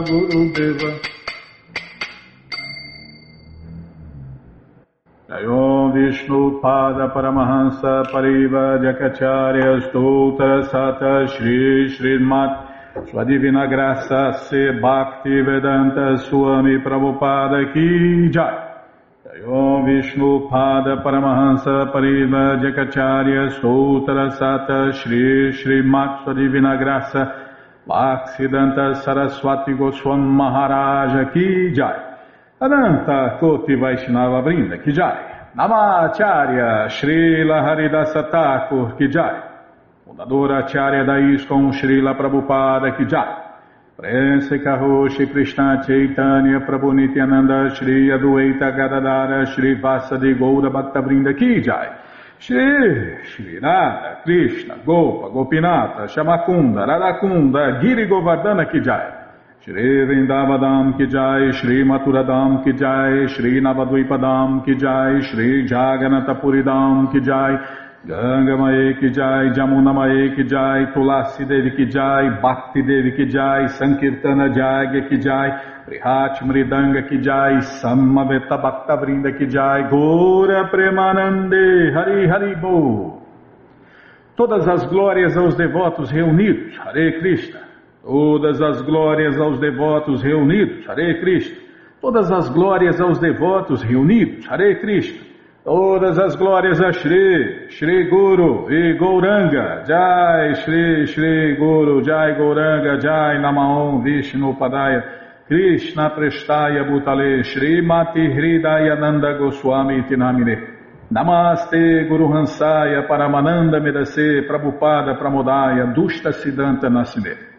Gurudeva, Jayom Vishnu Pada Paramahansa Pariva Jakacharya Stoutra Sata Shri Srimat Sua Divina Graça Se Bhakti Vedanta Swami Prabhupada Ki Jai. Jayom Vishnu Pada Paramahansa Pariva Jakacharya Stoutra Sata Shri Srimat Sua Divina Graça Bhaksidanta Saraswati Goswam Maharaja Ki Jai. Ananta Koti Vaishnava Vrinda Ki Jai. Namacharya Srila Haridasa Thakur Ki Jai. Fundadora Acharya da ISKCON Srila Prabhupada Ki Jai. Prense Karoshi Krishna Chaitanya Prabhu Nityananda Shri Adwaita Gadadara Shri Vasadi Gaura Bhaktavrinda Ki Jai. Shri Radha Krishna Gopa Gopinata Shamakunda Radakunda Giri Govardhana Ki Jai. Shri Vrindavadam Ki Jai, Shri Maturadam Ki Jai, Shri Navadvipadam Ki Jai, Shri Jagannathpuridam Ki Jai, Ganga Mae Ki Jai, Jamuna Mae Ki Jai, Tulasi Devi Ki Jai, Bhakti Devi Ki Jai, Sankirtana Jagya Ki Jai, Prihat Mridanga Ki Jai, Samaveta Bhakta Vrinda Ki Jai, Gora Premanande, Hari Hari Bo. Todas as glórias aos devotos reunidos, Hare Krishna. Todas as glórias aos devotos reunidos, Hare Krishna. Todas as glórias aos devotos reunidos, Hare Krishna. Todas as glórias a Shri, Shri Guru e Gauranga, Jai Shri, Shri Guru, Jai Gauranga, Jai Namaon Vishnu Padaya, Krishna Prestaya Bhutale, Shri Mati Hridaya Nanda Goswami Tinamine. Namaste Guru Hansaya Paramananda Medase Prabhupada Pramodaya Dushta Siddhanta Nasime.